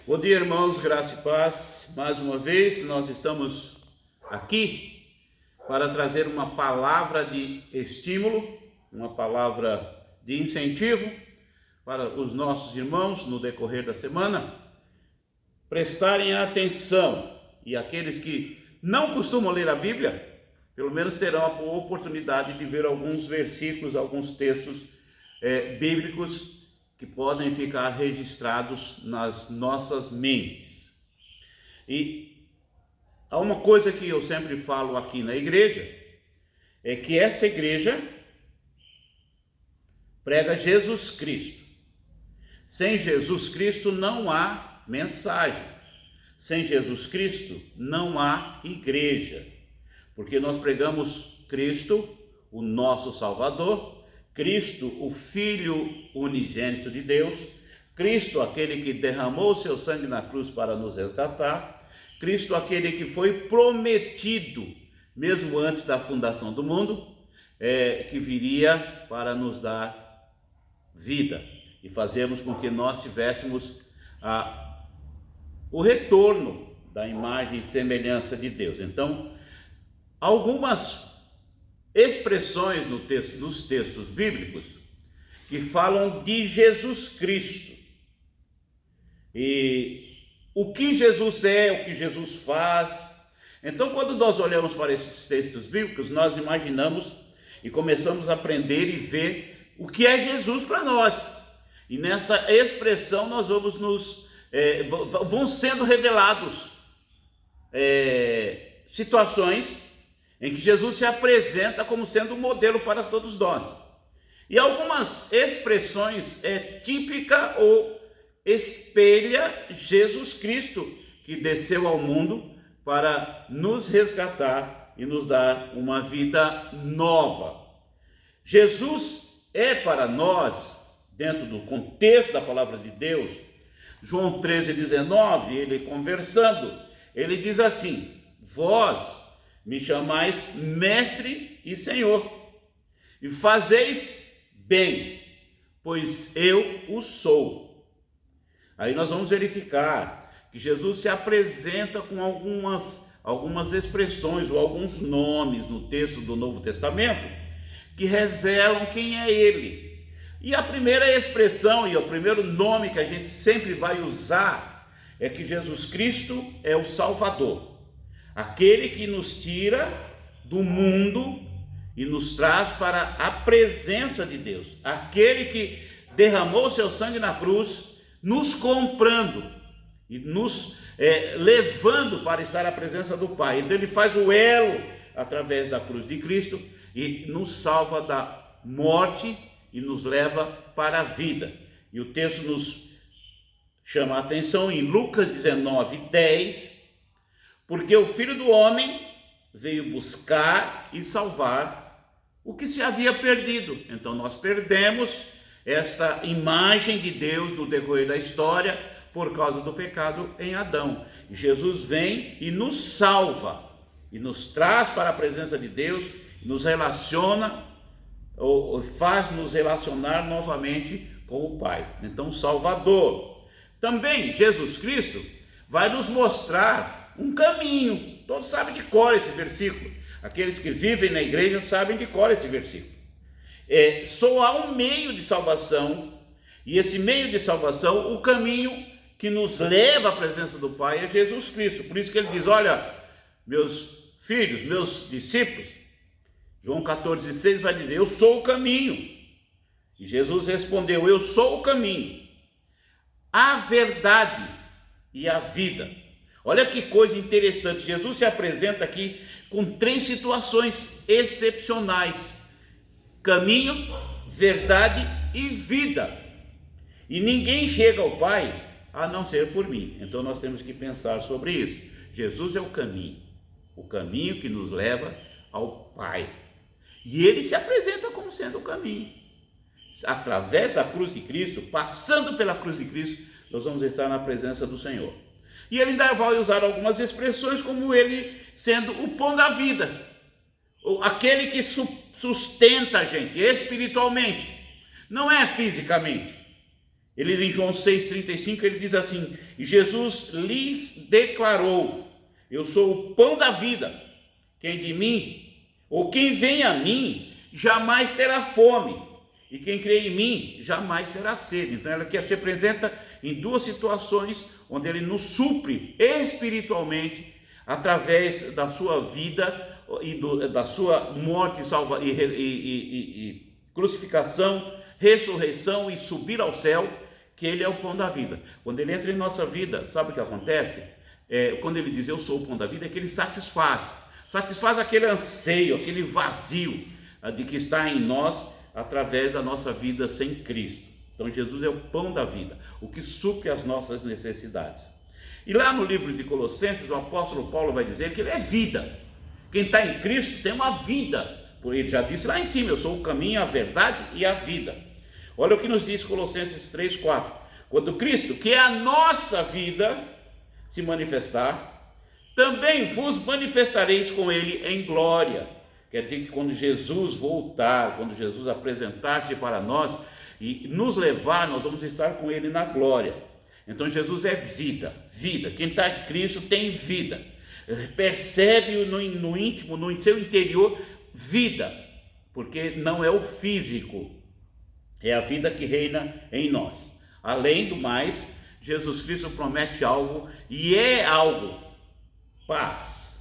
Bom dia, irmãos, graça e paz. Mais uma vez, nós estamos aqui para trazer uma palavra de estímulo, uma palavra de incentivo para os nossos irmãos no decorrer da semana prestarem atenção. E aqueles que não costumam ler a Bíblia, pelo menos terão a oportunidade de ver alguns versículos, alguns textos bíblicos que podem ficar registrados nas nossas mentes. E há uma coisa que eu sempre falo aqui na igreja, é que essa igreja prega Jesus Cristo. Sem Jesus Cristo não há mensagem. Sem Jesus Cristo não há igreja. Porque nós pregamos Cristo, o nosso Salvador, Cristo, o Filho unigênito de Deus, Cristo, aquele que derramou seu sangue na cruz para nos resgatar, Cristo, aquele que foi prometido, mesmo antes da fundação do mundo, que viria para nos dar vida e fazermos com que nós tivéssemos o retorno da imagem e semelhança de Deus. Então, algumas expressões nos textos bíblicos que falam de Jesus Cristo e o que Jesus é, o que Jesus faz. Então, quando nós olhamos para esses textos bíblicos, nós imaginamos e começamos a aprender e ver o que é Jesus para nós. E nessa expressão nós vão sendo revelados situações em que Jesus se apresenta como sendo um modelo para todos nós. E algumas expressões típica ou espelha Jesus Cristo, que desceu ao mundo para nos resgatar e nos dar uma vida nova. Jesus é para nós, dentro do contexto da palavra de Deus, João 13:19, ele conversando, ele diz assim: vós me chamais mestre e senhor, e fazeis bem, pois eu o sou. Aí nós vamos verificar que Jesus se apresenta com algumas expressões ou alguns nomes no texto do Novo Testamento que revelam quem é ele. E a primeira expressão e o primeiro nome que a gente sempre vai usar é que Jesus Cristo é o Salvador. Aquele que nos tira do mundo e nos traz para a presença de Deus. Aquele que derramou seu sangue na cruz, nos comprando e nos levando para estar à presença do Pai. Então ele faz o elo através da cruz de Cristo e nos salva da morte e nos leva para a vida. E o texto nos chama a atenção em Lucas 19:10, porque o Filho do Homem veio buscar e salvar o que se havia perdido. Então nós perdemos esta imagem de Deus no decorrer da história por causa do pecado em Adão. E Jesus vem e nos salva e nos traz para a presença de Deus, nos relaciona ou faz nos relacionar novamente com o Pai. Então, Salvador. Também Jesus Cristo vai nos mostrar um caminho. Todos sabem de cor esse versículo. Aqueles que vivem na igreja sabem de cor esse versículo. Só há um meio de salvação, e esse meio de salvação, o caminho que nos leva à presença do Pai é Jesus Cristo. Por isso que ele diz: olha, meus filhos, meus discípulos, João 14:6 vai dizer: eu sou o caminho. E Jesus respondeu: eu sou o caminho, a verdade e a vida. Olha que coisa interessante, Jesus se apresenta aqui com 3 situações excepcionais: caminho, verdade e vida. E ninguém chega ao Pai a não ser por mim. Então nós temos que pensar sobre isso. Jesus é o caminho que nos leva ao Pai. E ele se apresenta como sendo o caminho. Através da cruz de Cristo, passando pela cruz de Cristo, nós vamos estar na presença do Senhor. E ele ainda vai usar algumas expressões como ele sendo o pão da vida, ou aquele que sustenta a gente espiritualmente, não é fisicamente. Ele em João 6,35, ele diz assim: e Jesus lhes declarou: eu sou o pão da vida, quem de mim, ou quem vem a mim, jamais terá fome, e quem crê em mim, jamais terá sede. Então ela aqui se apresenta em duas situações, onde ele nos supre espiritualmente, através da sua vida, e da sua morte, e crucificação, ressurreição e subir ao céu, que ele é o pão da vida. Quando ele entra em nossa vida, sabe o que acontece? Quando ele diz eu sou o pão da vida, é que ele satisfaz aquele anseio, aquele vazio de que está em nós, através da nossa vida sem Cristo. Então Jesus é o pão da vida, o que supre as nossas necessidades. E lá no livro de Colossenses, o apóstolo Paulo vai dizer que ele é vida. Quem está em Cristo tem uma vida. Ele já disse lá em cima: eu sou o caminho, a verdade e a vida. Olha o que nos diz Colossenses 3,4: quando Cristo, que é a nossa vida, se manifestar, também vos manifestareis com ele em glória. Quer dizer que quando Jesus voltar, quando Jesus apresentar-se para nós e nos levar, nós vamos estar com ele na glória. Então Jesus é vida. Quem está em Cristo tem vida, percebe no íntimo, no seu interior, vida, porque não é o físico, é a vida que reina em nós. Além do mais, Jesus Cristo promete algo, e é algo: paz.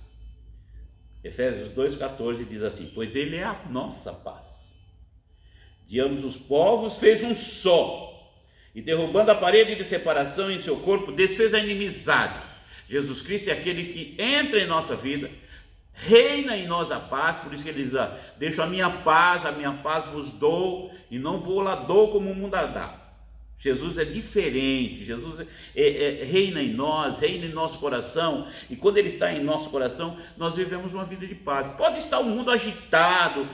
Efésios 2,14 diz assim: pois ele é a nossa paz. De ambos os povos fez um só, e derrubando a parede de separação em seu corpo, desfez a inimizade. Jesus Cristo é aquele que entra em nossa vida, reina em nós a paz. Por isso que ele diz: deixo a minha paz vos dou, e não vou lá dou como o mundo a dá. Jesus é diferente. Jesus reina em nós, reina em nosso coração, e quando ele está em nosso coração, nós vivemos uma vida de paz. Pode estar o mundo agitado,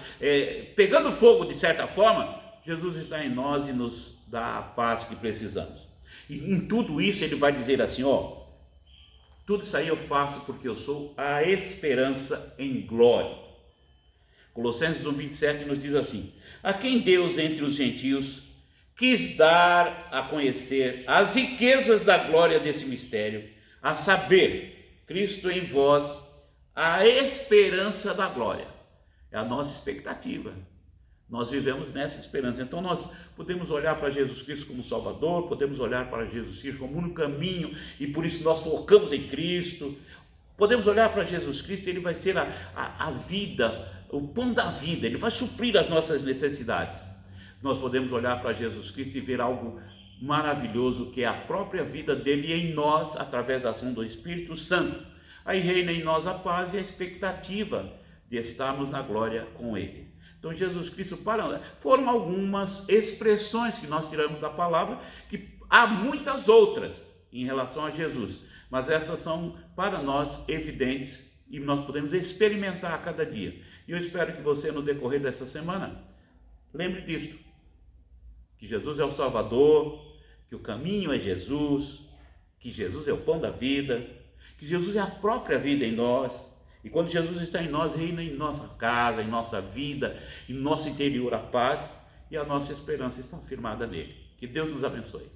pegando fogo de certa forma, Jesus está em nós e nos dá a paz que precisamos. E em tudo isso ele vai dizer assim: tudo isso aí eu faço porque eu sou a esperança em glória. Colossenses 1,27 nos diz assim: a quem Deus entre os gentios quis dar a conhecer as riquezas da glória desse mistério, a saber, Cristo em vós, a esperança da glória. É a nossa expectativa. Nós vivemos nessa esperança. Então nós podemos olhar para Jesus Cristo como Salvador, podemos olhar para Jesus Cristo como um caminho, e por isso nós focamos em Cristo. Podemos olhar para Jesus Cristo, ele vai ser a vida, o pão da vida, ele vai suprir as nossas necessidades. Nós podemos olhar para Jesus Cristo e ver algo maravilhoso, que é a própria vida dele em nós, através da ação do Espírito Santo. Aí reina em nós a paz e a expectativa de estarmos na glória com ele. Então Jesus Cristo, foram algumas expressões que nós tiramos da palavra, que há muitas outras em relação a Jesus, mas essas são para nós evidentes e nós podemos experimentar a cada dia. E eu espero que você, no decorrer dessa semana, lembre disto: que Jesus é o Salvador, que o caminho é Jesus, que Jesus é o pão da vida, que Jesus é a própria vida em nós. E quando Jesus está em nós, reina em nossa casa, em nossa vida, em nosso interior a paz, e a nossa esperança está firmada nele. Que Deus nos abençoe.